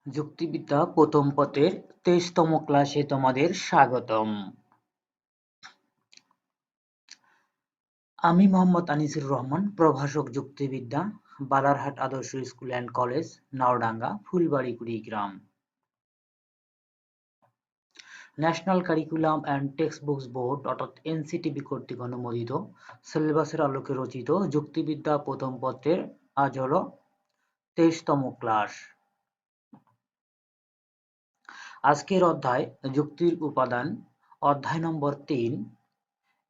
যুক্তিবিদ্যা প্রথম পত্রের ২৩তম ক্লাসে তোমাদের স্বাগতম। আমি মোহাম্মদ আনিসুর রহমান, প্রভাষক যুক্তিবিদ্যা, বালারহাট আদর্শ school and college, Naodanga, Phulbari, Kurigram. National curriculum and text books board অর্থাৎ এনসিটিবি কর্তৃক অনুমোদিত সিলেবাসের আলোকে রচিত যুক্তিবিদ্যা প্রথম পত্রের আজ হলো ২৩তম ক্লাস। আজকের অধ্যায় যুক্তির উপাদান, অধ্যায় নম্বর ৩।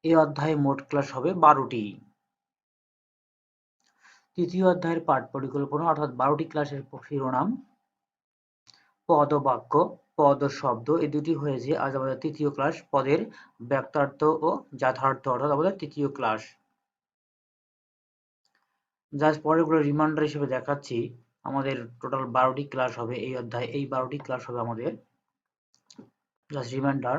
এই অধ্যায়ে মোট ক্লাস হবে ১২টি। তৃতীয় অধ্যায়ের পাঠ পরিকল্পনা অর্থাৎ ১২টি ক্লাসের শিরোনাম পদ ও বাক্য, পদ ও শব্দ, এই দুটি হয়েছে আজ আমাদের তৃতীয় ক্লাস। পদের ব্যক্তার্থ ও যথার্থ অর্থাৎ আমাদের তৃতীয় ক্লাস। জাস্ট পরেরগুলো রিমাইন্ডার হিসেবে দেখাচ্ছি। আমাদের টোটাল ১২টি ক্লাস হবে এই অধ্যায়ে। এই ১২টি ক্লাস হবে আমাদের জাস্ট রিমাইন্ডার।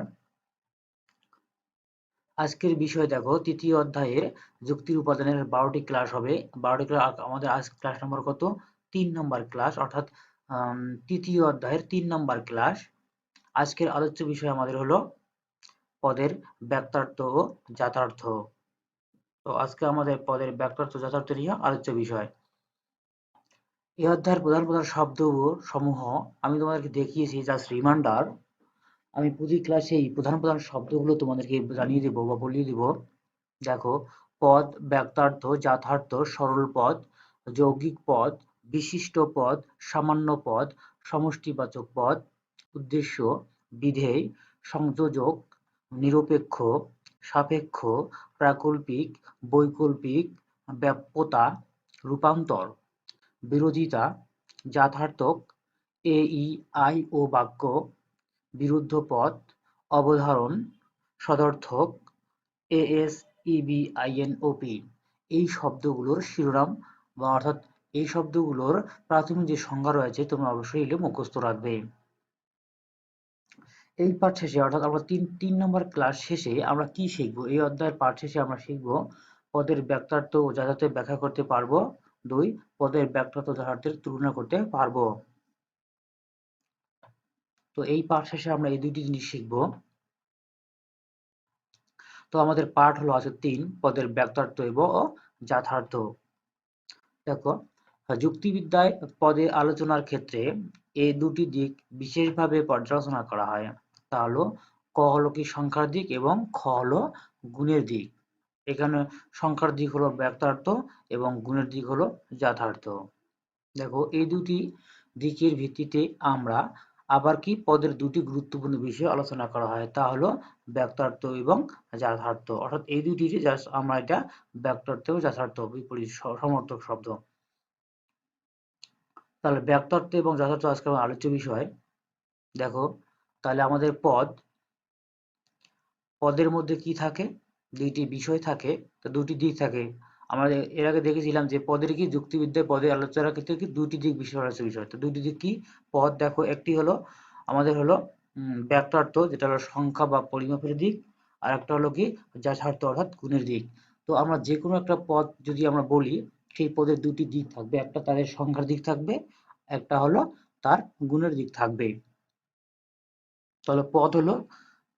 আজকের বিষয় দেখো, তৃতীয় অধ্যায়ের যুক্তির উপাদানের ১২টি ক্লাস হবে। ১২টি ক্লাস আমাদের আজ ক্লাস নম্বর কত? ৩ নম্বর ক্লাস, অর্থাৎ তৃতীয় অধ্যায়ের ৩ নম্বর ক্লাস। আজকের আলোচ্য বিষয় আমাদের হলো পদের ব্যক্তার্থ ও যথার্থ। তো আজকে আমাদের পদের ব্যক্তার্থ যথার্থ নিয়ে আলোচ্য বিষয়। এই অধ্যায়ের প্রধান প্রধান শব্দ সমূহ আমি তোমাদেরকে দেখিয়েছি, জাস্ট রিমাইন্ডার। আমি প্রতি ক্লাসে এই প্রধান প্রধান শব্দগুলো তোমাদেরকে জানিয়ে দেবো বা বলিয়ে দেবো। দেখো, পদ, ব্যক্তার্থ, যথার্থ, সরল পদ, যৌগিক পদ, বিশিষ্ট পদ, সামান্য পদ, সমষ্টিবাচক পদ, উদ্দেশ্য, বিধেয়, সংযোজক, নিরপেক্ষ, সাপেক্ষ, প্রাকল্পিক, বৈকল্পিক, ব্যাপ্যতা, রূপান্তর, বিরোধিতা, যথার্থক, এই, আই ও বাক্য, বিরুদ্ধ পদ, অবধারণ, সদর্থক, এএস, ইবি, আইএনওপি। এই শব্দগুলোর শিরোনাম বা অর্থাৎ এই শব্দগুলোর প্রাথমিক যে সংজ্ঞা রয়েছে তোমরা অবশ্যই এগুলো মুখস্থ রাখবে। এই পাঠ শেষে অর্থাৎ আমরা তিন নম্বর ক্লাস শেষে আমরা কি শিখবো? এই অধ্যায়ের পাঠ শেষে আমরা শিখবো পদের ব্যক্তার্থ ও যথার্থের ব্যাখ্যা করতে পারবো। ২, পদের ব্যক্তার্থ ও যথার্থের তুলনা করতে পারবো। তো এই পাঠ শেষে আমরা এই দুটি জিনিস শিখবো। তো আমাদের পাঠ হলো আছে ৩, পদের ব্যক্তার্থ এবং যথার্থ। দেখো, যুক্তিবিদ্যায় পদের আলোচনার ক্ষেত্রে এই দুটি দিক বিশেষভাবে পর্যালোচনা করা হয়। তা হলো ক হলো কি সংখ্যার দিক এবং খ হলো গুণের দিক। এখানে সংখ্যার দিক হলো ব্যক্তার্থ এবং গুণের দিক হলো যথার্থ। দেখো, এই দুটি দিকের ভিত্তিতে আমরা আবার কি পদের দুটি গুরুত্বপূর্ণ বিষয় আলোচনা করা হয়, তা হলো ব্যক্তার্থ এবং যথার্থ। অর্থাৎ এই দুটি জাস্ট আমরা এটা ব্যক্তার্থ ও যথার্থ বিপরীত সমর্থক শব্দ। তাহলে ব্যক্তার্থ এবং যথার্থ আজকে আমার আলোচ্য বিষয়। দেখো, তাহলে আমাদের পদের মধ্যে কি থাকে? দুইটি বিষয় থাকে, তো দুটি দিক থাকে। আমরা এর আগে দেখেছিলাম যে পদের কি যুক্তিবিদ্যায় পদের আলোচনার ক্ষেত্রে কি দুটি দিক বিশেষ আলোচ্য বিষয়। তো দুটি দিক কি? পদ দেখো, একটি হলো আমাদের হলো ব্যক্তার্থ, যেটা হলো সংখ্যা বা পরিমাপের দিক, আর একটা হলো কি যথার্থ অর্থাৎ গুণের দিক। তো আমরা যে কোনো একটা পদ যদি আমরা বলি, সেই পদের দুটি দিক থাকবে, একটা তাদের সংখ্যার দিক থাকবে, একটা হলো তার গুণের দিক থাকবে। তাহলে পদ হলো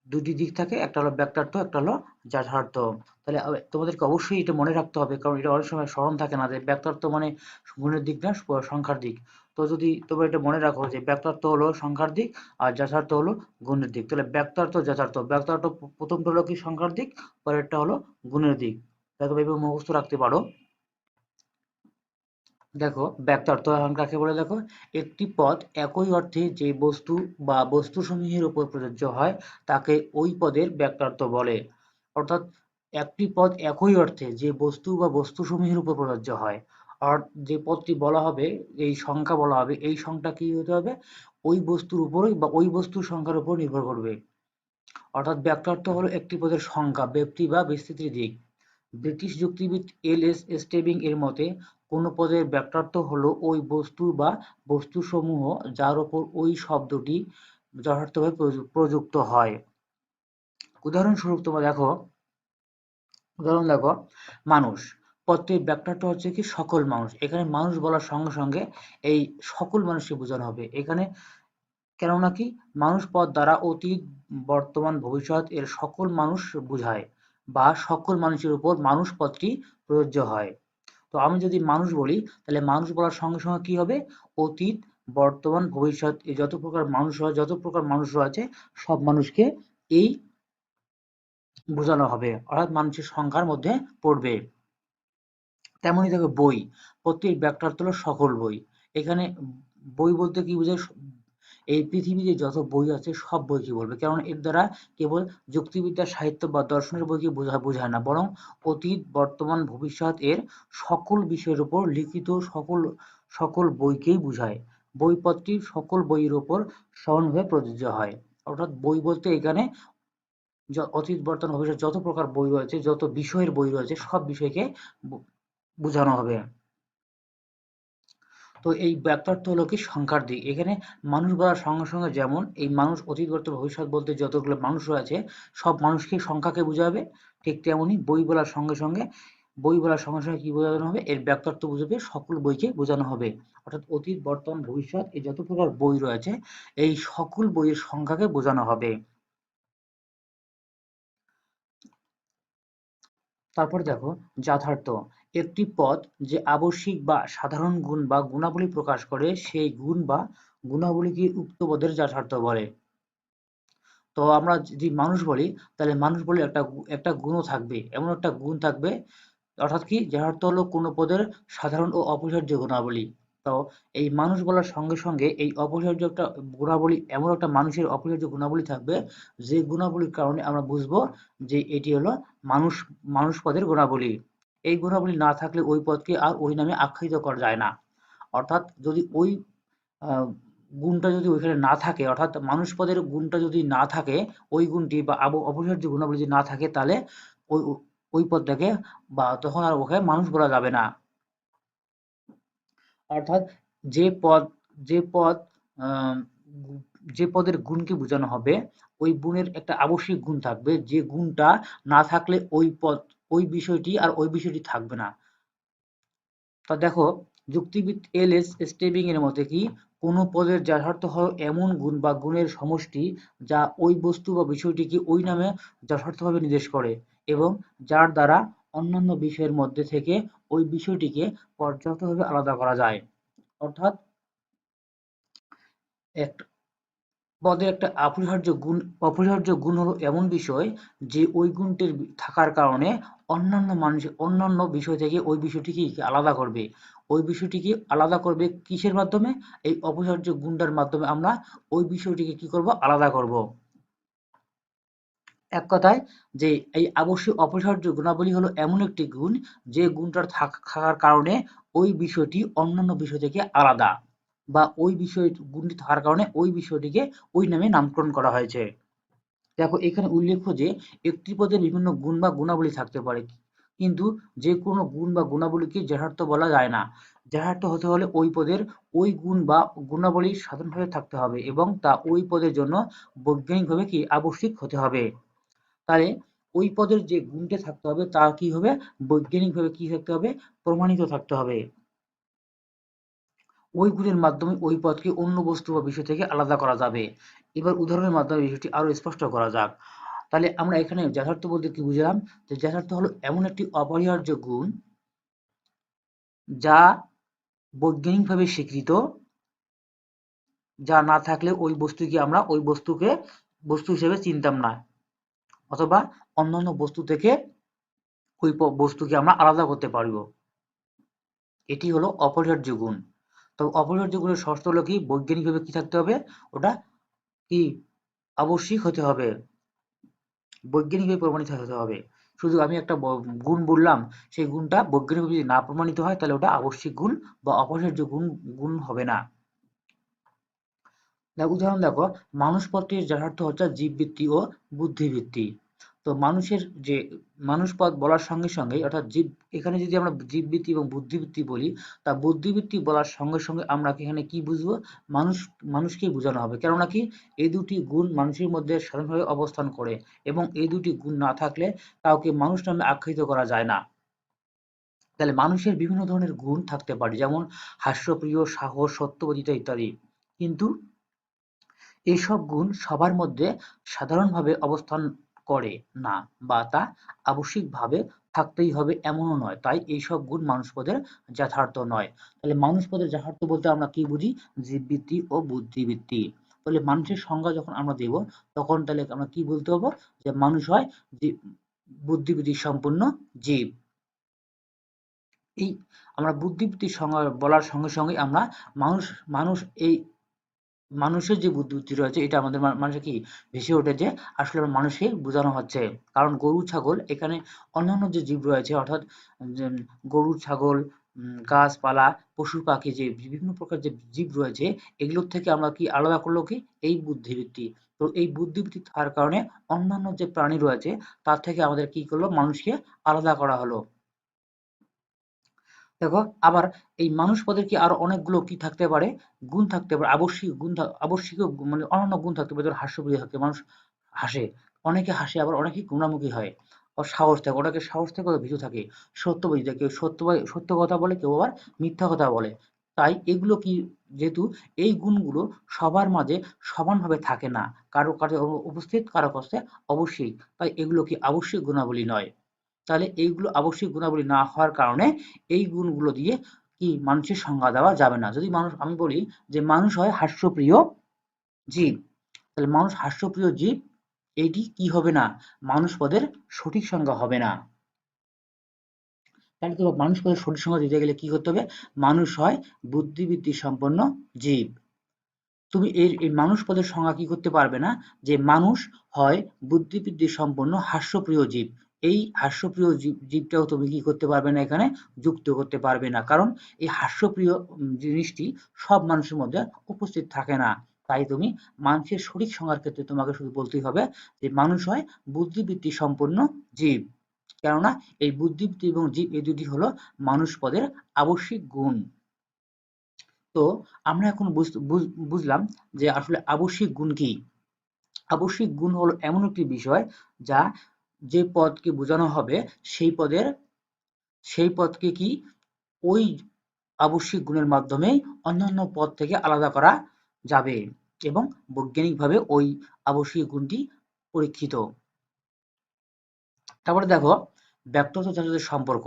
দুটি দিক থাকে, একটা হলো ব্যক্তার্থ, একটা হলো যথার্থ। তাহলে তোমাদেরকে অবশ্যই এটা মনে রাখতে হবে, কারণ এটা অনেক সময় স্মরণ থাকে না যে ব্যক্তার্থ মানে গুণের দিক না সংখ্যার দিক। তো যদি তোমরা এটা মনে রাখো যে ব্যক্তার্থ হলো সংখ্যার দিক আর যথার্থ হলো গুণের দিক, তাহলে ব্যক্তার্থ যথার্থ, ব্যক্তার্থ প্রথমটা হলো কি সংখ্যার দিক, পরেরটা হলো গুণের দিক। তাহলে তোমরা এভাবে মুখস্থ রাখতে পারো। দেখো, ব্যক্তার্থ এখন কাকে বলে? দেখো, একটি পদ একই অর্থে যে বস্তু বা বস্তুসমূহের উপর প্রযোজ্য হয় তাকে ওই পদের ব্যক্তার্থ বলে। অর্থাৎ একটি পদ একই অর্থে যে বস্তু বা বস্তুসমূহের উপর প্রযোজ্য হয়, আর যে পদটি বলা হবে, এই সংখ্যা বলা হবে, এই সংখ্যা কি হতে হবে? ওই বস্তুর উপরই বা ওই বস্তুর সংখ্যার উপর নির্ভর করবে। অর্থাৎ ব্যক্তার্থ হলো একটি পদের সংখ্যা, ব্যক্তি বা বিস্তৃতির দিক। ব্রিটিশ যুক্তিবিদ এল.এস. স্টেবিং এর মতে কোন পদের ব্যক্তার্থ হলো ওই বস্তু বা বস্তুসমূহ যার উপর ওই শব্দটি যথার্থভাবে প্রযুক্ত হয়। উদাহরণস্বরূপ তোমরা দেখো, উদাহরণ দেখো, মানুষ। পদটির ব্যাখ্যাটা হচ্ছে কি সকল মানুষ। এখানে মানুষ বলার সঙ্গে সঙ্গে এই সকল মানুষকে বোঝানো হবে এখানে, কেননা কি মানুষ পদ দ্বারা অতীত, বর্তমান, ভবিষ্যৎ এর সকল মানুষ বোঝায় বা সকল মানুষের উপর মানুষ পদটি প্রযোজ্য হয়। তো আমি যদি মানুষ বলি তাহলে মানুষ বলার সঙ্গে সঙ্গে কি হবে, অতীত, বর্তমান, ভবিষ্যৎ এই যত প্রকার মানুষ হয়, যত প্রকার মানুষ রয়েছে সব মানুষকে এই বোঝানো হবে, অর্থাৎ মানুষের সংখ্যার মধ্যে পড়বে। তেমনই দেখো বই, প্রত্যেক ব্যাখ্যার্থ হলো সকল বই। এখানে বই বলতে কি বোঝায়, এই পৃথিবীতে যত বই আছে সব বইকে বলবে, কারণ এর দ্বারা কেবল যুক্তিবিদ্যা, সাহিত্য বা দর্শনের বইকে বোঝায় না, বরং অতীত, বর্তমান, ভবিষ্যৎ এর সকল বিষয়ের উপর লিখিত সকল সকল বইকেই বোঝায়। বই পদটি সকল বইয়ের উপর সমানভাবে প্রযোজ্য হয়। অর্থাৎ বই বলতে এখানে অতীত, বর্তমান, ভবিষ্যৎ যত প্রকার বই রয়েছে, যত বিষয়ের বই রয়েছে সব বিষয়কে বোঝানো হবে। তো এই ব্যাপারটা হলো কি সংখ্যার দিক। এখানে মানুষ বলার সঙ্গে সঙ্গে যেমন এই মানুষ অতীত, বর্তমান, ভবিষ্যৎ বলতে যতগুলো মানুষ রয়েছে সব মানুষকে সংখ্যাকে বোঝাবে, ঠিক তেমনি বই বলার সঙ্গে সঙ্গে কি বোঝানো হবে, এর ব্যাপারটা বুঝাবে সকল বইকে বোঝানো হবে। অর্থাৎ অতীত, বর্তমান, ভবিষ্যৎ এই যত প্রকার বই রয়েছে এই সকল বইয়ের সংখ্যাকে বোঝানো হবে। তারপর দেখো যথার্থ, একটি পদ যে আবশ্যিক বা সাধারণ গুণ বা গুণাবলী প্রকাশ করে সেই গুণ বা গুণাবলীকে উক্ত পদের যথার্থ বলে। তো আমরা যদি মানুষ বলি তাহলে মানুষ বলে একটা গুণও থাকবে, এমন একটা গুণ থাকবে, অর্থাৎ কি যথার্থ হলো কোনো পদের সাধারণ ও অপরিহার্য গুণাবলী। তো এই মানুষ বলার সঙ্গে সঙ্গে এই অপরিহার্য একটা গুণাবলী, এমন একটা মানুষের অপরিহার্য গুণাবলী থাকবে যে গুণাবলীর কারণে আমরা বুঝবো যে এটি হলো মানুষ, মানুষ পদের গুণাবলী। এই গুণাবলী না থাকলে ওই পদকে আর ওই নামে আখ্যায়িত করা যায় না। অর্থাৎ যদি ওই আহ, গুণটা যদি ওইখানে না থাকে, অর্থাৎ মানুষ পদের গুণটা যদি না থাকে, ওই গুণটি বা অপরিহার্য গুণাবলী যদি না থাকে তাহলে ওই ওই পদটাকে বা তখন আর ওকে মানুষ বলা যাবে না। অর্থাৎ যে পদ যে পদ আহ, যে পদের গুণকে বোঝানো হবে ওই গুণের একটা আবশ্যিক গুণ থাকবে, যে গুণটা না থাকলে ওই বিষয়টি আর ওই বিষয়টি থাকবে না। তা দেখো যুক্তিবিদ এল.এস. স্টেবিং এর মতে কি কোনো পদের যথার্থ হলো এমন গুণ বা গুণের সমষ্টি যা ওই বস্তু বা বিষয়টিকে ওই নামে যথার্থভাবে নির্দেশ করে এবং যার দ্বারা অন্যান্য বিষয়ের মধ্যে থেকে ওই বিষয়টিকে পর্যাপ্তভাবে আলাদা করা যায়। অর্থাৎ একটা পদের একটা অপরিহার্য গুণ হলো এমন বিষয় যে ওই গুণটির থাকার কারণে অন্যান্য বিষয় থেকে ওই বিষয়টিকে আলাদা করবে। ওই বিষয়টিকে আলাদা করবে কিসের মাধ্যমে? এই অপরিহার্য গুণটার মাধ্যমে আমরা ওই বিষয়টিকে কি করব? আলাদা করব। এক কথায় যে এই অপরিহার্য গুণাবলী হলো এমন একটি গুণ যে গুণটার থাকার কারণে ওই বিষয়টি অন্যান্য বিষয় থেকে আলাদা, বা ওই গুণটি থাকার কারণে ওই বিষয়টিকে ওই নামে নামকরণ করা হয়েছে। দেখো এখানে উল্লেখ্য যে একটি পদের বিভিন্ন গুণ বা গুণাবলী থাকতে পারে, কিন্তু যে কোনো গুণ বা গুণাবলীকে যথার্থ বলা যায় না। যথার্থ হতে হলে ওই পদের ওই গুণ বা গুণাবলী সাধারণভাবে থাকতে হবে এবং তা ওই পদের জন্য বৈজ্ঞানিকভাবে কি আবশ্যিক হতে হবে। তাহলে ওই পদের যে গুণটা থাকতে হবে তা কি হবে? বৈজ্ঞানিকভাবে কি থাকতে হবে? প্রমাণিত থাকতে হবে। ওই গুণের মাধ্যমে ওই পদকে অন্য বস্তু বা বিষয় থেকে আলাদা করা যাবে। এবার উদাহরণের মাধ্যমে বিষয়টি আরো স্পষ্ট করা যাক। তাহলে আমরা এখানে যথার্থ বলতে কি বুঝলাম? যে যথার্থ হলো এমন একটি অপরিহার্য গুণ যা বৈজ্ঞানিকভাবে স্বীকৃত, যা না থাকলে ওই বস্তুকে আমরা ওই বস্তু হিসেবে চিনতাম না, অথবা অন্যান্য বস্তু থেকে ওই বস্তুকে আমরা আলাদা করতে পারবো। এটি হলো অপরিহার্য গুণ। তো অপরিহার্য গুণের শর্ত হলো কি বৈজ্ঞানিকভাবে কি থাকতে হবে? ওটা কি আবশ্যিক হতে হবে, বৈজ্ঞানিকভাবে প্রমাণিত হতে হবে। শুধু আমি একটা গুণ বললাম, সেই গুণটা বৈজ্ঞানিকভাবে যদি না প্রমাণিত হয় তাহলে ওটা আবশ্যিক গুণ বা অপরিহার্য গুণ হবে না। উদাহরণ দেখো, মানুষ পদটির যথার্থ হচ্ছে জীববৃত্তি ও বুদ্ধিবৃত্তি। তো মানুষ পদ বলার সঙ্গে সঙ্গে অর্থাৎ এখানে যদি আমরা জীববৃত্তি এবং বুদ্ধিবৃত্তি বলি, তা বুদ্ধিবৃত্তি বলার সঙ্গে সঙ্গে আমরা এখানে কি বুঝবো? মানুষ মানুষকেই বোঝানো হবে, কেননা কি এই দুটি গুণ মানুষের মধ্যে সাধারণভাবে অবস্থান করে এবং এই দুটি গুণ না থাকলে কাউকে মানুষ নামে আখ্যায়িত করা যায় না। তাহলে মানুষের বিভিন্ন ধরনের গুণ থাকতে পারে, যেমন হাস্যপ্রিয়, সাহস, সত্যবাদিতা ইত্যাদি। কিন্তু এইসব গুণ সবার মধ্যে সাধারণভাবে অবস্থান করে না, বা তা আবশ্যিকভাবে থাকতেই হবে এমনও নয়। তাই এইসব গুণ মানুষপদের যথার্থ নয়। তাহলে মানুষপদের যথার্থ বলতে আমরা কি বুঝি? জীববৃত্তি ও বুদ্ধিবৃত্তি। তাহলে মানুষের সংজ্ঞা যখন আমরা দেব, তখন তাহলে আমরা কি বলতে পারবো? যে মানুষ হয় বুদ্ধিবৃত্তি সম্পন্ন জীব। এই আমরা বুদ্ধিবৃত্তির সংজ্ঞা বলার সঙ্গে সঙ্গে আমরা মানুষ মানুষ এই মানুষের যে বুদ্ধিবৃত্তি রয়েছে, এটা আমাদের মানুষের কি ভেসে ওঠে যে আসলে মানুষকেই বোঝানো হচ্ছে। কারণ গরু ছাগল এখানে অন্যান্য যে জীব রয়েছে, অর্থাৎ যে গরু ছাগল, গাছপালা, পশু পাখি, যে বিভিন্ন প্রকার যে জীব রয়েছে, এগুলোর থেকে আমরা কি আলাদা করলো কি? এই বুদ্ধিবৃত্তি। তো এই বুদ্ধিবৃত্তি থাকার কারণে অন্যান্য যে প্রাণী রয়েছে তার থেকে আমাদের কি করলো? মানুষকে আলাদা করা হলো। দেখো, আবার এই মানুষ পদের কি আরো অনেকগুলো কি থাকতে পারে? গুণ থাকতে পারে, আবশ্যিক গুণ, আবশ্যকীয় মানে অন্যান্য গুণ থাকতে পারে। যেমন হাস্যপ্রিয় থাকে, মানুষ হাসে, অনেকে হাসে, আবার অনেকেই গুণামুখী হয়। আর সাহস থাকে, অনেকে সাহস থেকে ভীতু থাকে। সত্যবাদী থাকে, কেউ সত্য কথা বলে, কেউ আবার মিথ্যা কথা বলে। তাই এগুলো কি, যেহেতু এই গুণগুলো সবার মাঝে সমানভাবে থাকে না, কারো কাছে উপস্থিত, কারো কাছে অবশ্যই, তাই এগুলো কি আবশ্যিক গুণাবলী নয়। তাহলে এইগুলো আবশ্যিক গুণাবলী না হওয়ার কারণে এই গুণগুলো দিয়ে কি মানুষের সংজ্ঞা দেওয়া যাবে না। যদি মানুষ, আমি বলি যে মানুষ হয় হাস্যপ্রিয় জীব, তাহলে মানুষ হাস্যপ্রিয় জীব, এটি কি হবে না? মানুষ পদের সঠিক সংজ্ঞা হবে না। তাহলে তো মানুষ পদের সঠিক সংজ্ঞা দিতে গেলে কি করতে হবে? মানুষ হয় বুদ্ধিবৃত্তি সম্পন্ন জীব। তুমি এই মানুষ পদের সংজ্ঞা কি করতে পারবে না? যে মানুষ হয় বুদ্ধিবৃত্তি সম্পন্ন হাস্যপ্রিয় জীব। এই হাস্যপ্রিয় জীবটাও তুমি কি করতে পারবে না, এখানে যুক্ত করতে পারবে না, কারণ এই হাস্যপ্রিয় জিনিসটি সব মানুষের মধ্যে উপস্থিত থাকে না। তাই তুমি মানুষের সঠিক সংজ্ঞার ক্ষেত্রে তোমাকে শুধু বলতেই হবে যে মানুষ হয় বুদ্ধিবৃত্তি সম্পন্ন জীব। কেননা এই বুদ্ধিবৃত্তি এবং জীব, এই দুটি হলো মানুষ পদের আবশ্যিক গুণ। তো আমরা এখন বুঝলাম যে আসলে আবশ্যিক গুণ কি। আবশ্যিক গুণ হলো এমন একটি বিষয় যা যে পদকে বোঝানো হবে সেই পদকে কি ওই আবশ্যিক গুণের মাধ্যমে অন্যান্য পদ থেকে আলাদা করা যাবে, এবং বৈজ্ঞানিকভাবে ওই আবশ্যিক গুণটি পরীক্ষিত। তারপরে দেখো, ব্যক্তত্ব যথাযথ সম্পর্ক।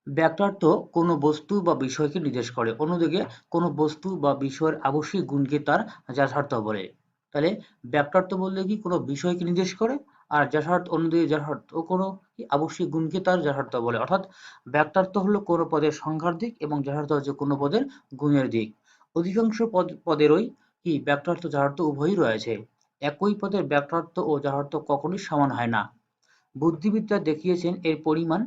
ব্যক্তার্থ কোনো বস্তু বা বিষয়কে নির্দেশ করে, অন্যদিকে কোনো বস্তু বা বিষয়ের আবশ্যিক গুণকে তার যথার্থ বলে। তাহলে ব্যক্তার্থ বলতে কি কোনো বিষয়কে নির্দেশ করে, আর যথার্থ অন্যদিকে যথার্থ কোনো আবশ্যিক গুণকে তার যথার্থ বলে। অর্থাৎ ব্যক্তার্থ হলো কোনো পদের সংখ্যার দিক, এবং যথার্থ হচ্ছে কোনো পদের গুণের দিক। অধিকাংশ পদেরই কি ব্যক্তার্থ যথার্থ উভয়ই রয়েছে। একই পদের ব্যক্তার্থ ও যথার্থ কখনোই সমান হয় না। বুদ্ধিবিদরা দেখিয়েছেন এর পরিমাণ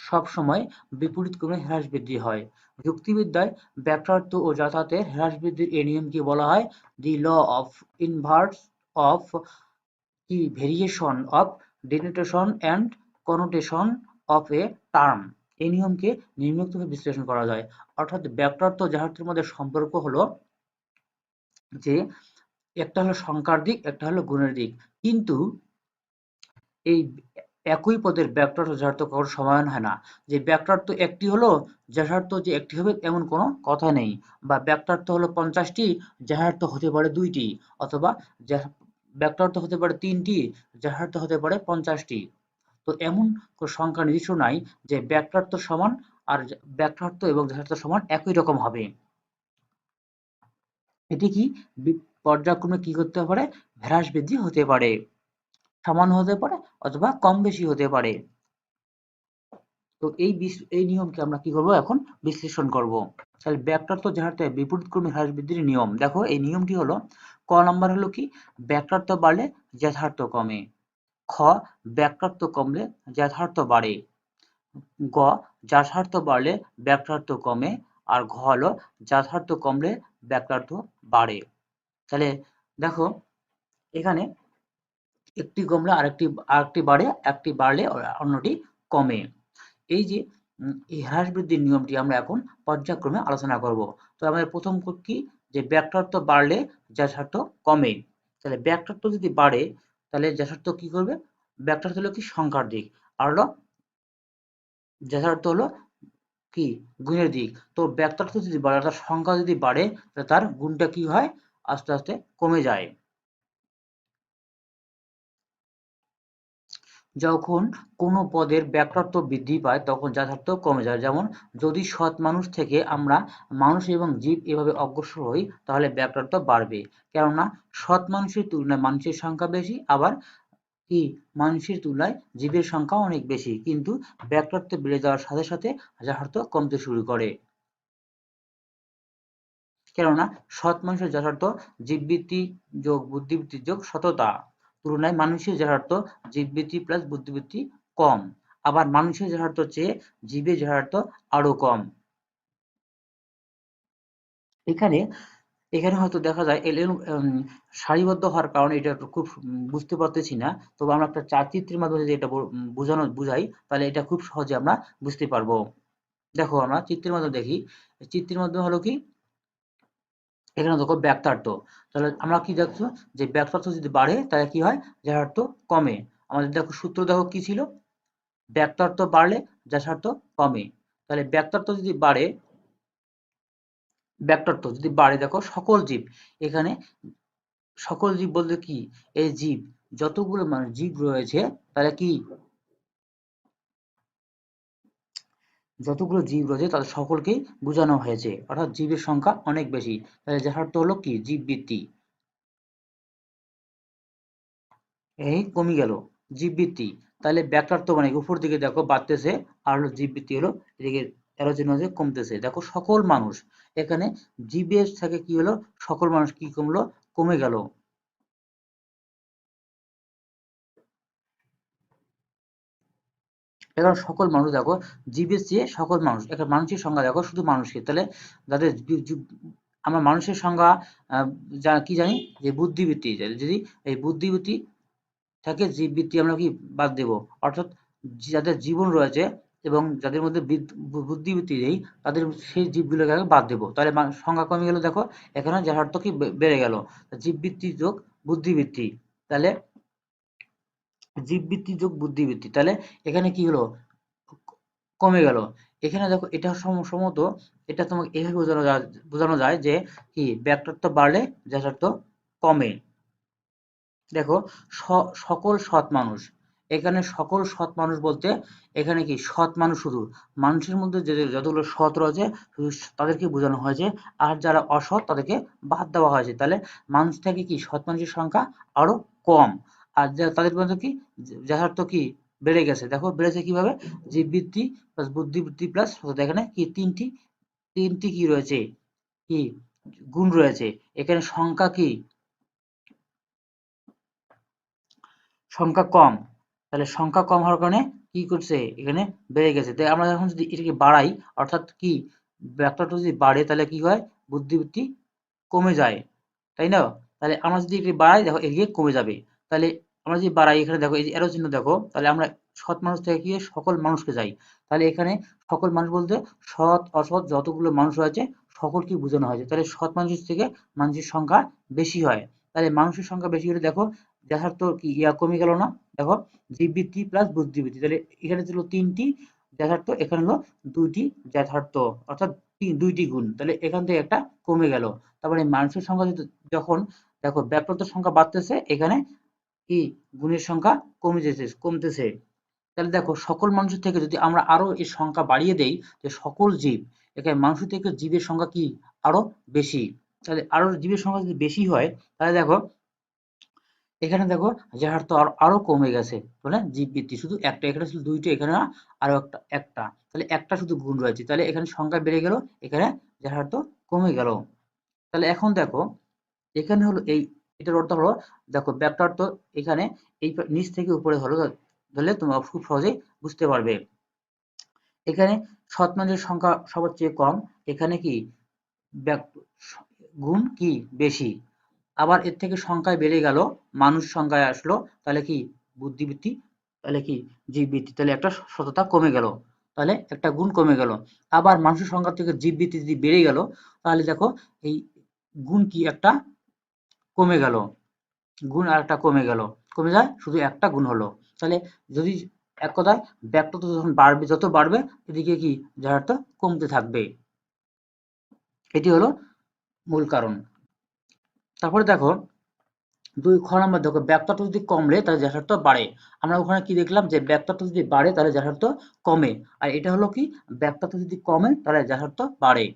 সবসময় বিপরীতক্রমে হ্রাস-বৃদ্ধি হয়। যুক্তিবিদ্যায় ব্যাখ্যার্থ ও যথার্থের হ্রাস-বৃদ্ধির এই নিয়মকে বলা হয় দি ল অফ ইনভার্স অফ কি variation of ডিনোটেশন and connotation of a term. এই নিয়মকে নিম্নোক্তভাবে বিশ্লেষণ করা যায়। অর্থাৎ ব্যাখ্যার্থ ও যথার্থের মধ্যে সম্পর্ক হলো যে একটা হলো সংখ্যার দিক, একটা হলো গুণের দিক। কিন্তু এই একই পদের ব্যাক্টার্থ যথার্থ কখনো সমান হয় না। যে ব্যাক্টার্থ একটি হলো, যথার্থ যে একটি হবে এমন কোনো কথা নেই। বা ব্যাক্টার্থ হলো 50টি, যথার্থ হতে পারে 2টি, অথবা ব্যাক্টার্থ হতে পারে 3টি, যথার্থ হতে পারে 50টি। তো এমন কোনো সংখ্যা নির্দিষ্ট নাই যে ব্যাক্টার্থ সমান আর ব্যাক্টার্থ এবং যথার্থ সমান একই রকম হবে। এটি কি পর্যায়ক্রমে কি করতে পারে? হ্রাস বৃদ্ধি হতে পারে, সমান হতে পারে, অথবা কম বেশি হতে পারে। তো এই নিয়মকে আমরা কি করব? এখন বিশ্লেষণ করব। তাহলে ব্যাক্টার্থ যথার্থের বিপরীতক্রমী হ্রাস বৃদ্ধির নিয়ম। দেখো, এই নিয়মটি হলো, ক নাম্বার হলো কি, ব্যাক্টার্থ বাড়লে যথার্থ কমে। খ, ব্যাক্টার্থ কমলে যথার্থ বাড়ে। গ, যথার্থ বাড়লে ব্যাক্টার্থ কমে। আর ঘ হলো যথার্থ কমলে ব্যাক্টার্থ বাড়ে। তাহলে দেখো, এখানে একটি কমলে আরেকটি বাড়ে, একটি বাড়লে অন্যটি কমে। এই যে এই হ্রাস বৃদ্ধির নিয়মটি আমরা এখন পর্যায়ক্রমে আলোচনা করব। তো আমাদের প্রথম কি, যে ব্যাক্টার্থ বাড়লে যথার্থ কমে। তাহলে ব্যাক্টার্থ যদি বাড়ে, তাহলে যথার্থ কি করবে? ব্যাক্টার্থ হলো কি সংখ্যার দিক, আর হলো যথার্থ হলো কি গুণের দিক। তো ব্যক্তার্থ যদি বাড়ে অর্থাৎ সংখ্যা যদি বাড়ে তাহলে তার গুণটা কি হয় আস্তে আস্তে কমে যায়। যখন কোনো পদের ব্যাক্তার্থ বৃদ্ধি পায় তখন যথার্থ কমে যায়। যেমন যদি সৎ মানুষ থেকে আমরা মানুষ এবং জীব এভাবে অগ্রসর হই তাহলে ব্যাক্তার্থ বাড়বে। কেননা সৎ মানুষের তুলনায় মানুষের সংখ্যা বেশি, আবার কি মানুষের তুলনায় জীবের সংখ্যা অনেক বেশি, কিন্তু ব্যাক্তার্থ বেড়ে যাওয়ার সাথে সাথে যথার্থ কমতে শুরু করে। কেননা সৎ মানুষের যথার্থ জীববৃত্তি যোগ বুদ্ধিবৃত্তি যোগ সততা তুলনায় মানুষের যথার্থ জীববৃত্তি প্লাস বুদ্ধিবৃত্তি কম, আবার মানুষের যথার্থ চেয়ে জীবের যথার্থ আরো কম। এখানে এখানে হয়তো দেখা যায় সারিবদ্ধ হওয়ার কারণে এটা খুব বুঝতে পারতেছি না, তবে আমরা একটা চারচিত্রের মাধ্যমে যদি এটা বুঝাই তাহলে এটা খুব সহজে আমরা বুঝতে পারবো। দেখো আমরা চিত্রের মাধ্যমে দেখি, চিত্রের মাধ্যমে হলো কি এখানে দেখো ব্যাক্তার্থ, তাহলে আমরা কি দেখছো যে ব্যাক্তার্থ যদি বাড়ে তাহলে কি হয় যথার্থ কমে। আমাদের দেখো সূত্র দেখো কি ছিল, ব্যাক্তার্থ বাড়লে যথার্থ কমে। তাহলে ব্যাক্তার্থ যদি বাড়ে দেখো সকল জীব, এখানে সকল জীব বলতে কি এই জীব যতগুলো মানে জীব রয়েছে তাহলে কি যতগুলো জীব রয়েছে তাদের সকলকেই বোঝানো হয়েছে, অর্থাৎ জীবের সংখ্যা অনেক বেশি। তাহলে যথার্থ হলো কি জীববৃত্তি, এই কমে গেল জীববৃত্তি। তাহলে ব্যাক্তার্থ মানে উপর দিকে দেখো বাড়তেছে, আর হলো জীববৃত্তি হলো এদিকে এরো চিহ্ন দিয়ে কমতেছে। দেখো সকল মানুষ, এখানে জীবের থেকে কি হলো সকল মানুষ কি কমলো, কমে গেল। এবার সকল মানুষ দেখো জীবের চেয়ে সকল মানুষ, এখানে মানুষের সংখ্যা দেখো শুধু মানুষকে, তাহলে যাদের আমরা মানুষের সংখ্যা যা কি জানি যে বুদ্ধিবৃত্তি, যদি এই বুদ্ধিবৃত্তি থেকে জীববৃত্তি আমরা কি বাদ দেব, অর্থাৎ যাদের জীবন রয়েছে এবং যাদের মধ্যে বুদ্ধিবৃত্তি নেই তাদের সেই জীবগুলোকে আগে বাদ দেব, তাহলে সংখ্যা কমে গেল। দেখো এখানে যথার্থ কি বেড়ে গেল, জীববৃত্তি যোগ বুদ্ধিবৃত্তি, তাহলে জীববৃত্তি যোগ বুদ্ধিবৃত্তি, তাহলে এখানে কি হলো কমে গেল। এখানে দেখো এটা সম্ভবত এটা তোমাকে এভাবে বোঝানো যায় যে কি ব্যাক্তার্থ বাড়লে যথার্থ কমে। দেখো সকল সৎ মানুষ, এখানে সকল সৎ মানুষ বলতে এখানে কি সৎ মানুষ শুধু মানুষের মধ্যে যে যতগুলো সৎ রয়েছে শুধু তাদেরকে বোঝানো হয়েছে, আর যারা অসৎ তাদেরকে বাদ দেওয়া হয়েছে। তাহলে মানুষ থেকে কি সৎ মানুষের সংখ্যা আরো কম, আর তাদের মধ্যে কি যথার্থ কি বেড়ে গেছে। দেখো বেড়েছে কিভাবে, জীববৃত্তি প্লাস বুদ্ধিবৃত্তি প্লাস এখানে কি তিনটি তিনটি কি রয়েছে কি গুণ রয়েছে। এখানে সংখ্যা কি সংখ্যা কম, তাহলে সংখ্যা কম হওয়ার কারণে কি করছে এখানে বেড়ে গেছে। তাই আমরা এখন যদি এটাকে বাড়াই, অর্থাৎ কি ব্যাপারটা যদি বাড়ে তাহলে কি হয় বুদ্ধিবৃত্তি কমে যায়, তাই না? তাহলে আমরা যদি এটাকে বাড়াই দেখো এদিকে কমে যাবে। তাহলে আমরা যদি বাড়াই এখানে দেখো এই যে এরো চিহ্ন দেখো, তাহলে আমরা সৎ মানুষ থেকে কি সকল মানুষকে যাই, তাহলে এখানে সকল মানুষ বলতে সৎ অসৎ যতগুলো মানুষ রয়েছে সকলকে বোঝানো হয়েছে। তাহলে সৎ মানুষের থেকে মানুষের সংখ্যা বেশি হয়, তাহলে মানুষের সংখ্যা বেশি হলে দেখো যথার্থ কি কমে গেল না। দেখো জীববৃত্তি প্লাস বুদ্ধিবৃত্তি, তাহলে এখানে ছিল তিনটি যথার্থ, এখানে হলো দুইটি যথার্থ, অর্থাৎ দুইটি গুণ, তাহলে এখান থেকে একটা কমে গেল। তারপরে মানুষের সংখ্যা যখন দেখো ব্যাপ্ততার সংখ্যা বাড়তেছে, এখানে কি গুণের সংখ্যা কমতেছে। তাহলে দেখো সকল মানুষের থেকে যদি আমরা আরো এই সংখ্যা বাড়িয়ে দেই যে সকল জীব, এখানে মানুষ থেকে জীবের সংখ্যা কি আরো বেশি, তাহলে আরো জীবের সংখ্যা যদি বেশি হয় তাহলে দেখো এখানে দেখো যথার্থ আরো কমে গেছে, মানে জীববৃত্তি শুধু একটা, এখানে ছিল দুইটা, এখানে আরো একটা, তাহলে একটা শুধু গুণ রয়েছে, তাহলে এখানে সংখ্যা বেড়ে গেল, এখানে যথার্থ কমে গেল। তাহলে এখন দেখো এখানে হলো এটার অর্থ হলো দেখো ব্যাপ্তার্থ এখানে এই নিচ থেকে উপরে হলো, ধরলে তোমরা খুব সহজেই বুঝতে পারবে। এখানে সৎ মানুষের সংখ্যা সবার চেয়ে কম, এখানে কি গুণ কি বেশি, আবার এর থেকে সংখ্যায় বেড়ে গেল, মানুষ সংখ্যায় আসলো, তাহলে কি বুদ্ধিবৃত্তি, তাহলে কি জীববৃত্তি, তাহলে একটা সততা কমে গেল, তাহলে একটা গুণ কমে গেল। আবার মানুষের সংখ্যা থেকে জীববৃত্তি যদি বেড়ে গেল তাহলে দেখো এই গুণ কি একটা কমে গেল, গুণ আর একটা কমে গেল, কমে যায় শুধু একটা গুণ হলো। তাহলে যদি এক কথায় ব্যাকট্রত যখন বাড়বে, যত বাড়বে এদিকে কি যথার্থ কমতে থাকবে। এটি হলো মূল কারণ। তারপরে দেখো 2 খ নাম্বার দেখো ব্যাকট্রত যদি কমলে তাহলে যথার্থ বাড়ে। আমরা ওখানে কি দেখলাম যে ব্যাকট্রত যদি বাড়ে তাহলে যথার্থ কমে, আর এটা হলো কি ব্যাকট্রত যদি কমে তাহলে যথার্থ বাড়ে।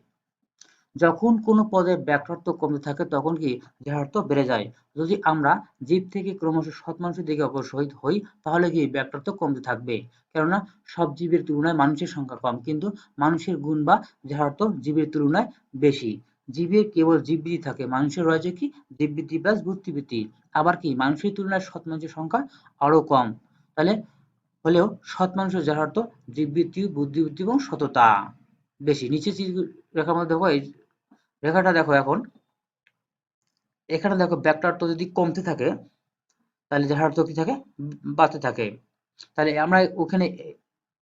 যখন কোনো পদের ব্যাকট্রত কমতে থাকে তখন কি যথার্থ বেড়ে যায়। যদি আমরা জীব থেকে ক্রমশ সৎ মানুষের দিকে অগ্রসর হই তাহলে কি ব্যাকট্রত কমতে থাকবে। কেননা সব জীবের তুলনায় মানুষের সংখ্যা কম, কিন্তু মানুষের গুণ বা যথার্থ জীবের তুলনায় বেশি। জীবের কেবল জীববৃত্তি থাকে, মানুষের রয়েছে কি জীববৃত্তি প্লাস বুদ্ধিবৃত্তি। আবার কি মানুষের তুলনায় সৎ মানুষের সংখ্যা আরো কম। তাহলে হলেও সৎ মানুষের যথার্থ জীববৃত্তি, বুদ্ধিবৃত্তি এবং সততা বেশি। নিচে রেখার মধ্যে দেখো এই রেখাটা দেখো, এখন এখানে দেখো ব্যাকট্রত যদি কমতে থাকে তাহলে যথার্থ কি থাকে বাড়তে থাকে। তাহলে আমরা ওখানে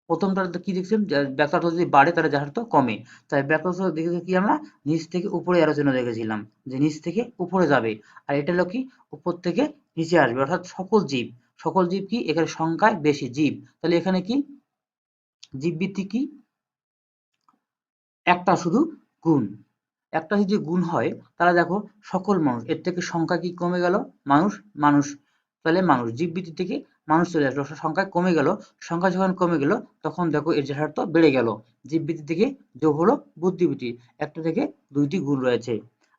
প্রথমটাতে কি দেখছিলাম যে ব্যাকট্রত যদি বাড়ে তাহলে যথার্থ কমে। তাই ব্যাকট্রত দেখে কি আমরা নিচ থেকে উপরে আলোচনা দেখেছিলাম যে নিচ থেকে উপরে যাবে, আর এটা হলো কি উপর থেকে নিচে আসবে, অর্থাৎ সকল জীব। সকল জীব কি এখানে সংখ্যায় বেশি জীব, তাহলে এখানে কি জীববৃত্তি কি একটা শুধু গুণ। একটা যদি গুণ হয় তাহলে দেখো সকল মানুষ, এর থেকে সংখ্যা কি কমে গেল, মানুষ মানুষ, তাহলে মানুষ জীববৃত্তি থেকে মানুষ চলে আসলো, সংখ্যা কমে গেল। সংখ্যা যখন কমে গেল তখন দেখো এর যথার্থ বেড়ে গেল। জীববৃত্তি থেকে যোগ হলো বুদ্ধিবৃত্তি, একটা থেকে দুইটি গুণ রয়েছে।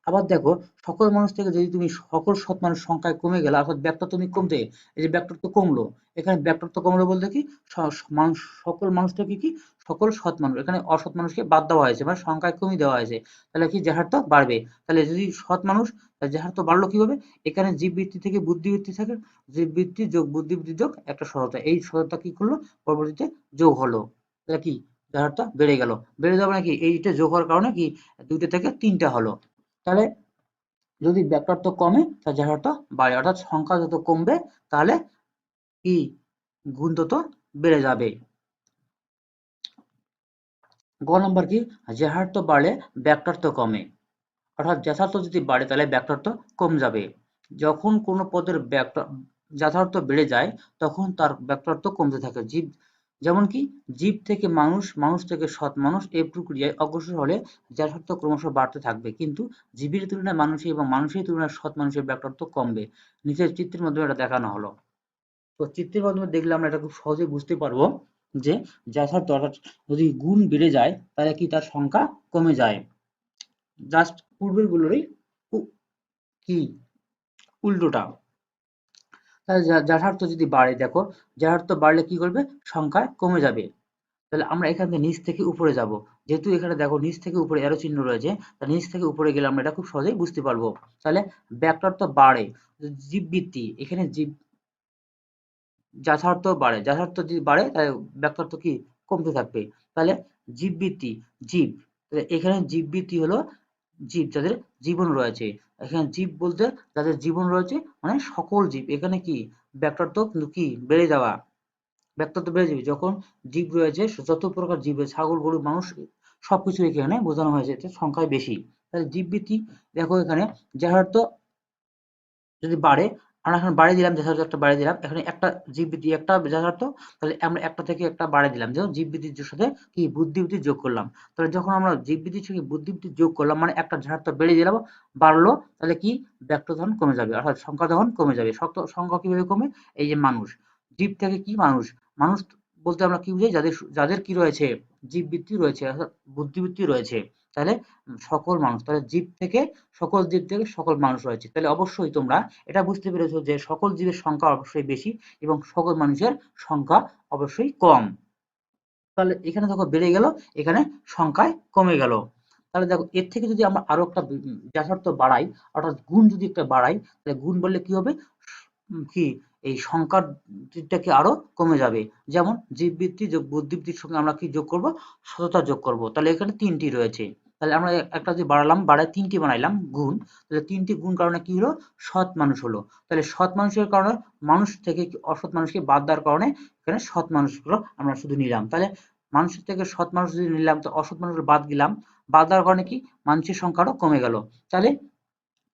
আবার দেখো সকল মানুষ থেকে যদি তুমি সকল সৎ মানুষ সংখ্যায় কমে গেল, অর্থাৎ ব্যাকট্রত তুমি কমতে, এই যে ব্যাকট্রত কমলো, এখানে ব্যাকট্রত কমলো বলতে কি মানুষ, সকল মানুষ থেকে কি সকল সৎ মানুষ, এখানে অসৎ মানুষকে বাদ দেওয়া হয়েছে, মানে সংখ্যায় কমিয়ে দেওয়া হয়েছে। তাহলে কি যথার্থ বাড়বে। তাহলে যদি সৎ মানুষ, যথার্থ বাড়লো কিভাবে, এখানে জীববৃত্তি থেকে বুদ্ধিবৃত্তি থাকে, জীববৃত্তি যোগ বুদ্ধিবৃত্তি যোগ একটা সততা, এই সততা কি করলো পরবর্তীতে যোগ হলো, তাহলে কি যথার্থ বেড়ে গেল। বেড়ে যাবে নাকি এইটা যোগ হওয়ার কারণে কি দুইটা থেকে তিনটা হলো। তাহলে যদি ব্যাকট্রত কমে তাহলে যথার্থ বাড়ে, অর্থাৎ সংখ্যা যত কমবে তাহলে কি গুণ তত বেড়ে যাবে। গ নম্বর কি যথার্থ বাড়লে ব্যাকট্রত কমে, অর্থাৎ যথার্থ যদি বাড়ে তাহলে ব্যাকট্রত কম যাবে। যখন কোনো পদের যথার্থ বেড়ে যায় তখন তার ব্যাকট্রত কমতে থাকে। জীব যেমন কি জীব থেকে মানুষ, মানুষ থেকে সৎ মানুষ, এই প্রক্রিয়ায় অগ্রসর হলে যথার্থ ক্রমশ বাড়তে থাকবে, কিন্তু জীবের তুলনায় মানুষের এবং মানুষের তুলনায় সৎ মানুষের ব্যাকট্রত কমবে। নিচের চিত্রের মাধ্যমে এটা দেখানো হলো। তো চিত্রের মাধ্যমে দেখলে আমরা এটা খুব সহজেই বুঝতে পারবো যে যথার্থ অর্থাৎ যদি গুণ বেড়ে যায় তাহলে কি তার সংখ্যা কমে যায়। জাস্ট পূর্বের গুলোরই কি উল্টোটা। তাহলে যথার্থ যদি বাড়ে, দেখো যথার্থ বাড়লে কি করবে সংখ্যায় কমে যাবে। তাহলে আমরা এখান থেকে নিচ থেকে উপরে যাব, যেহেতু এখানে দেখো নিচ থেকে উপরে এরো চিহ্ন রয়েছে, তাহলে নিচ থেকে উপরে গেলে আমরা এটা খুব সহজেই বুঝতে পারবো। তাহলে ব্যাকট্রত বাড়ে, জীববৃত্তি এখানে জীব যথার্থ বাড়ে, যথার্থ যদি বাড়ে তাহলে ব্যাকট্রত কি কমতে থাকবে। তাহলে জীববৃত্তি জীব, তাহলে এখানে জীববৃত্তি হলো জীব যাদের জীবন রয়েছে। এখানে জীব বলতে যাদের জীবন রয়েছে মানে সকল জীব। এখানে কি ব্যাকট্রত কিন্তু কি বেড়ে যাওয়া, ব্যাকট্রত বেড়ে যাবে যখন জীব রয়েছে, যত প্রকার জীব রয়েছে ছাগল গরু মানুষ সবকিছু এখানে বোঝানো হয়েছে, এতে সংখ্যায় বেশি। তাহলে জীববৃত্তি দেখো এখানে যথার্থ যদি বাড়ে, আমরা এখন বাড়িয়ে দিলাম, যথার্থ একটা বাড়িয়ে দিলাম, এখানে একটা জীববৃত্তি একটা যথার্থ, তাহলে আমরা একটা থেকে একটা বাড়িয়ে দিলাম, যেমন জীববৃত্তির সাথে কি বুদ্ধিবৃত্তি যোগ করলাম। তাহলে যখন আমরা জীববৃত্তির সঙ্গে বুদ্ধিবৃত্তি যোগ করলাম মানে একটা যথার্থ বেড়ে দিলাম, বাড়লো, তাহলে কি ব্যাকট্রত তখন কমে যাবে, অর্থাৎ সংখ্যা তখন কমে যাবে। সংখ্যা কিভাবে কমে, এই যে মানুষ, জীব থেকে কি মানুষ, মানুষ বলতে আমরা কি বুঝি, যাদের যাদের কি রয়েছে জীববৃত্তি রয়েছে অর্থাৎ বুদ্ধিবৃত্তি রয়েছে। তাহলে সকল মানুষ, তাহলে জীব থেকে সকল জীব থেকে সকল মানুষ রয়েছে। তাহলে অবশ্যই তোমরা এটা বুঝতে পেরেছো যে সকল জীবের সংখ্যা অবশ্যই বেশি এবং সকল মানুষের সংখ্যা অবশ্যই কম। তাহলে এখানে দেখো বেড়ে গেল, এখানে সংখ্যায় কমে গেল। তাহলে দেখো এর থেকে যদি আমরা আরো একটা যথার্থ বাড়াই, অর্থাৎ গুণ যদি একটা বাড়াই, তাহলে গুণ বললে কি হবে, কি এই সংখ্যাটাকে আরো কমে যাবে। যেমন জীববৃত্তি যোগ বুদ্ধিবৃত্তির সঙ্গে আমরা কি যোগ করব, সততা যোগ করব। তাহলে এখানে তিনটি রয়েছে, তাহলে আমরা একটা যদি বাড়ালাম, বাড়ায় তিনটি বানাইলাম গুণ, তাহলে তিনটি গুণ কারণে কি হলো সৎ মানুষ হলো। তাহলে সৎ মানুষের কারণে মানুষ থেকে অসৎ মানুষকে বাদ দেওয়ার কারণে এখানে সৎ মানুষগুলো আমরা শুধু নিলাম। তাহলে মানুষের থেকে সৎ মানুষ যদি নিলাম তো অসৎ মানুষগুলো বাদ দিলাম, বাদ দেওয়ার কারণে কি মানুষের সংখ্যা আরো কমে গেল। তাহলে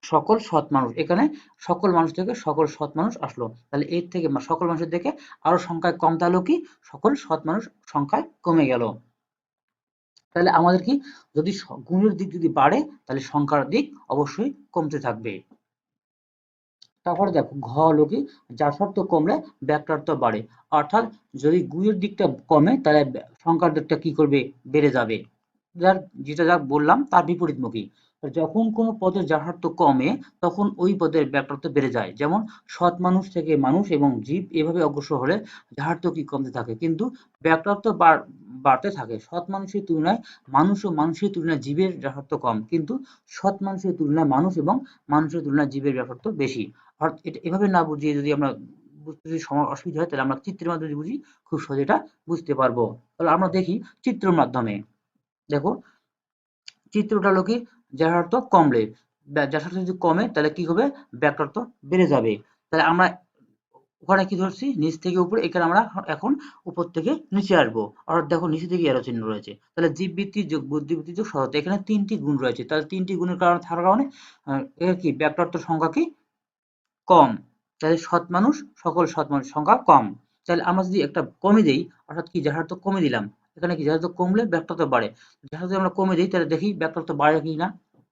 সকল সৎ মানুষ, এখানে সকল মানুষ থেকে সকল সৎ মানুষ আসলো, তাহলে এর থেকে সকল মানুষের থেকে আরো সংখ্যায় কম, তাহলে কি সকল সৎ মানুষ সংখ্যায় কমে গেল। তাহলে আমাদের কি, যদি গুণের দিক যদি বাড়ে তাহলে সংখ্যার দিক অবশ্যই কমতে থাকবে। তারপরে দেখো ঘ হলো কি, যার কমলে ব্যাকটার্থ বাড়ে, অর্থাৎ যদি গুণের দিকটা কমে তাহলে সংখ্যার দিকটা কি করবে, বেড়ে যাবে। যেটা যা বললাম তার বিপরীতমুখী। যখন কোনো পদের যাথার্থ কমে তখন ওই পদের ব্যাকটার্থ বেড়ে যায়। যেমন সৎ মানুষ থেকে মানুষ এবং জীব এভাবে অগ্রসর হলে যাথার্থ কি কমতে থাকে, কিন্তু ব্যাকটার্থ বাড়তে থাকে। সৎ মানুষের তুলনায় মানুষ ও মানুষের তুলনায় জীবের যাথার্থ কম, কিন্তু সৎ মানুষের তুলনায় মানুষ এবং মানুষের তুলনায় জীবের যাথার্থ বেশি। অর্থাৎ এটা এভাবে না বুঝিয়ে যদি আমরা বুঝতে যদি অসুবিধা হয়, তাহলে আমরা চিত্রের মাধ্যমে যদি বুঝি খুব সহজে এটা বুঝতে পারবো। তাহলে আমরা দেখি চিত্রের মাধ্যমে। দেখো চিত্রটা হলো কি, যাথার্থ কমলে, যাথার্থ যদি কমে তাহলে কি হবে, ব্যাকটার্থ বেড়ে যাবে। তাহলে আমরা ওখানে কি ধরছি, নিচ থেকে উপরে, এখানে আমরা এখন উপর থেকে নিচে আসবো। অর্থাৎ দেখো নিচে থেকে এরো চিহ্ন রয়েছে, তাহলে জীববৃত্তি যোগ বুদ্ধিবৃত্তি যোগ সততা, এখানে তিনটি গুণ রয়েছে। তাহলে তিনটি গুণের কারণে থাকার কারণে এর কি ব্যাকটার্থ সংখ্যা কি কম। তাহলে সৎ মানুষ, সকল সৎ মানুষের সংখ্যা কম। তাহলে আমরা যদি একটা কমে দেই, অর্থাৎ কি যাথার্থ কমে দিলাম, এখানে কি যাথার্থ কমলে ব্যাকটার্থ বাড়ে, যাথার্থ আমরা কমে দিই তাহলে দেখি ব্যাকটার্থ বাড়ে কি না।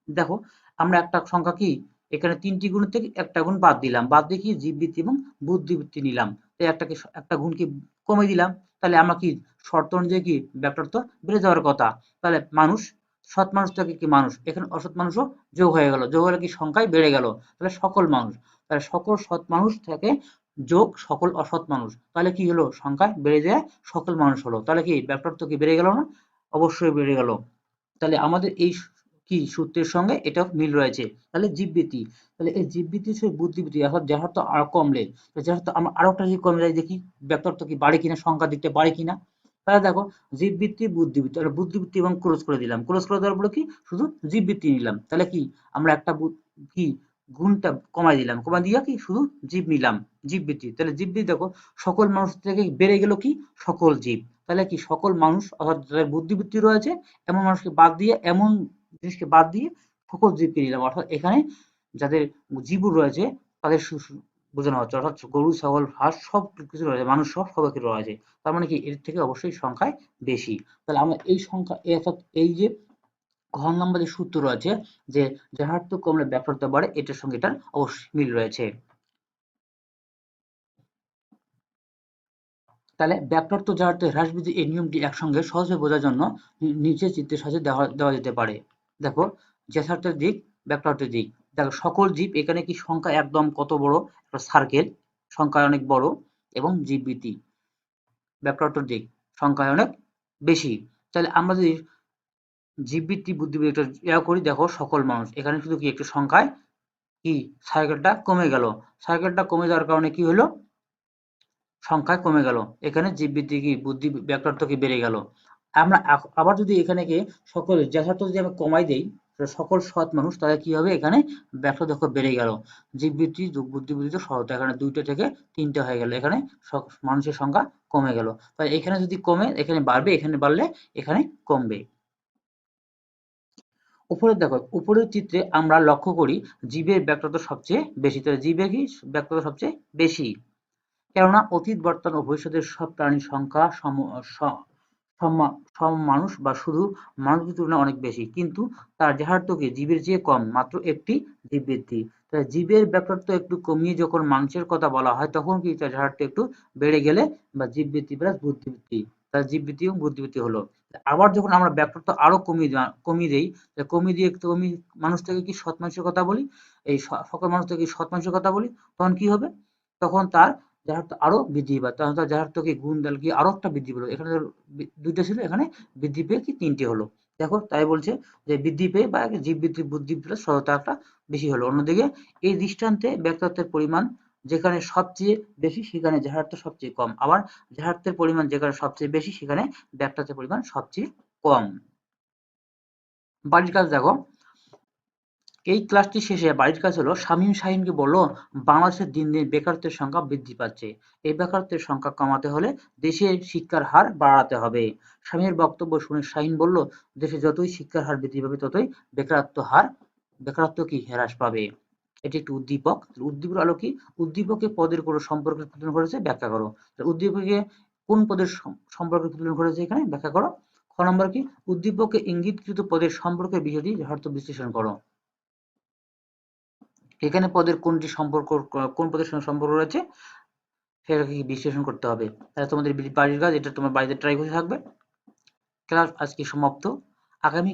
দেখো আমরা একটা সংখ্যা কি, এখানে তিনটি গুণের থেকে একটা গুণ বাদ দিলাম, বাদ দিয়ে কি জীববৃত্তি এবং বুদ্ধিবৃত্তি নিলাম, তাই একটা গুণকে কমে দিলাম, তাহলে আমরা কি শর্ত অনুযায়ী কি ব্যাকটার্থ বেড়ে যাওয়ার কথা। তাহলে মানুষ, সৎ মানুষ থেকে কি মানুষ, এখানে অসৎ মানুষও যোগ হয়ে গেল, যোগ হলে কি সংখ্যায় বেড়ে গেল, তাহলে সকল মানুষ। তাহলে সকল সৎ মানুষ থেকে যোগ সকল অসৎ মানুষ, তাহলে কি হলো, সংখ্যায় বেড়ে যায় সকল মানুষ হলো, তাহলে কি ব্যাপারটা কি বেড়ে গেল না, অবশ্যই বেড়ে গেল। তাহলে আমাদের এই কি সূত্রের সঙ্গে এটা মিল রয়েছে। তাহলে জীববৃত্তি, তাহলে এই জীববৃত্তি সে বুদ্ধিবৃত্তি, অর্থাৎ যাহার তো আর কমলে, যাহার তো আমরা আরো একটা যদি কমে যাই, দেখি ব্যাপারটা কি বাড়ে কিনা, সংখ্যার দিকটা বাড়ে কিনা। তাহলে দেখো জীববৃত্তি বুদ্ধিবৃত্তি, তাহলে বুদ্ধিবৃত্তি এবং ক্রস করে দিলাম, ক্রস করে দেওয়ার পরে কি শুধু জীববৃত্তি নিলাম, তাহলে কি আমরা একটা কি গুণটা কমাই দিলাম, কমাই দিয়ে কি শুধু জীব নিলাম, জীববৃত্তি। তাহলে জীববৃত্তি দেখো সকল মানুষ থেকে বেড়ে গেল কি সকল জীব, তাহলে কি সকল মানুষ অর্থাৎ যাদের বুদ্ধিবৃত্তি রয়েছে এমন মানুষকে বাদ দিয়ে, এমন জিনিসকে বাদ দিয়ে সকল জীবকে নিলাম, অর্থাৎ এখানে যাদের জীব রয়েছে তাদের বোঝানো হচ্ছে, অর্থাৎ গরু ছাগল হাঁস সব কিছু রয়েছে, মানুষ সব সবাইকে রয়েছে, তার মানে কি এর থেকে অবশ্যই সংখ্যায় বেশি। তাহলে আমরা এই সংখ্যা অর্থাৎ এই যে ঘ নম্বর যে সূত্র রয়েছে যে যাহার তো কমলে ব্যাকটার্থ বাড়ে, এটার সঙ্গে এটার অবশ্যই মিল রয়েছে। তাহলে ব্যাকটার্থ যাহার্থ হ্রাস বৃদ্ধি এই নিয়মটি একসঙ্গে সহজে বোঝার জন্য নিচের চিত্রের সাহায্যে দেওয়া যেতে পারে। দেখো যথার্থের দিক, ব্যাকটার্থের দিক। দেখো সকল জীব, এখানে কি সংখ্যা একদম কত বড় একটা সার্কেল, সংখ্যায় অনেক বড়, এবং জীববৃত্তি ব্যাকটার্থের দিক সংখ্যায় অনেক বেশি। তাহলে আমরা যদি জীববৃত্তি বুদ্ধিবৃত্তি ইয়া করি, দেখো সকল মানুষ, এখানে শুধু কি একটু সংখ্যায় কি সার্কেলটা কমে গেল, সার্কেলটা কমে যাওয়ার কারণে কি হলো, সংখ্যায় কমে গেল, এখানে জীববৃত্তি কি বুদ্ধি ব্যাকটার্থ কি বেড়ে গেল। আমরা আবার যদি এখানে কি সকল যথার্থ যদি আমরা কমাই দেই, সকল সৎ মানুষ, তাহলে কি হবে, এখানে ব্যাকটার্থ দেখো বেড়ে গেল, জীববৃত্তি যোগ বুদ্ধিবৃত্তি সহায়তা, এখানে দুইটা থেকে তিনটা হয়ে গেল, এখানে মানুষের সংখ্যা কমে গেল। তাই এখানে যদি কমে এখানে বাড়বে, এখানে বাড়লে এখানে কমবে। উপরে দেখো, উপরের চিত্রে আমরা লক্ষ্য করি জীবের ব্যাকটার্থ সবচেয়ে বেশি, তাহলে জীবের কি ব্যাকটার্থ সবচেয়ে বেশি, কেননা অতীত বর্তমান ও ভবিষ্যতের সব প্রাণীর সংখ্যা সম মানুষ বা শুধু মানুষের তুলনায় অনেক বেশি, কিন্তু তার যাথার্থ কি জীবের চেয়ে কম, মাত্র একটি জীববৃত্তি। তাই জীবের ব্যাপারটা একটু কমিয়ে যখন মানুষের কথা বলা হয় তখন কি তার যাথার্থ একটু বেড়ে গেলে বা জীববৃত্তি প্লাস বুদ্ধিবৃত্তি, তার জীববৃত্তি এবং বুদ্ধিবৃত্তি হলো। আবার যখন আমরা ব্যাপারটা আরো কমিয়ে দেই, কমিয়ে দিয়ে মানুষ থেকে কি সৎ মানুষের কথা বলি, এই সকল মানুষ থেকে সৎ মানুষের কথা বলি, তখন কি হবে, তখন তার যাহার্থ আরো বৃদ্ধি পায়, তখন তার যাহার্থকে গুণ দিলে কি আরো একটা বৃদ্ধি পেলো, এখানে দুইটা ছিল, এখানে বৃদ্ধি পেয়ে কি তিনটে হলো। দেখো তাই বলছে যে বৃদ্ধি পেয়ে বা জীব বৃদ্ধি বুদ্ধি প্লাস সততা একটা বেশি হলো। অন্যদিকে এই দৃষ্টান্তে ব্যাকটার্থের পরিমাণ যেখানে সবচেয়ে বেশি সেখানে যাহার্থ সবচেয়ে কম, আবার যাহার্থের পরিমাণ যেখানে সবচেয়ে বেশি সেখানে ব্যাকটার্থের পরিমাণ সবচেয়ে কম। বাড়ির কাজ দেখো, এই ক্লাসটি শেষে বাড়ির কাজ হলো শামীম শাহীনকে বলল বাংলাদেশে দিন দিন বেকারত্বের সংখ্যা বৃদ্ধি পাচ্ছে, এই বেকারত্বের সংখ্যা কমাতে হলে দেশে শিক্ষার হার বাড়াতে হবে। শামীমের বক্তব্য শুনে শাহীন বলল দেশে যতই শিক্ষার হার বৃদ্ধি পাবে ততই বেকারত্ব হার বেকারত্ব কি হ্রাস পাবে। এটি একটি উদ্দীপক। উদ্দীপকের আলো কি উদ্দীপকে পদের কোনো সম্পর্কের প্রতিফলন ঘটেছে ব্যাখ্যা করো। উদ্দীপকে কোন পদের সম্পর্কের প্রতিফলন ঘটেছে এখানে ব্যাখ্যা করো। খ নম্বর কি উদ্দীপকে ইঙ্গিতকৃত পদের সম্পর্কের বিষয়টি যথার্থ বিশ্লেষণ করো। এখানে পদের কোনটি সম্পর্ক কোন পদের সঙ্গে সম্পর্ক রয়েছে সেটাকে বিশ্লেষণ করতে হবে। তাহলে তোমাদের বাড়ির কাজ, এটা তোমার বাড়িতে ট্রাই করতে থাকবে। ক্লাস আজকে সমাপ্ত। আগামী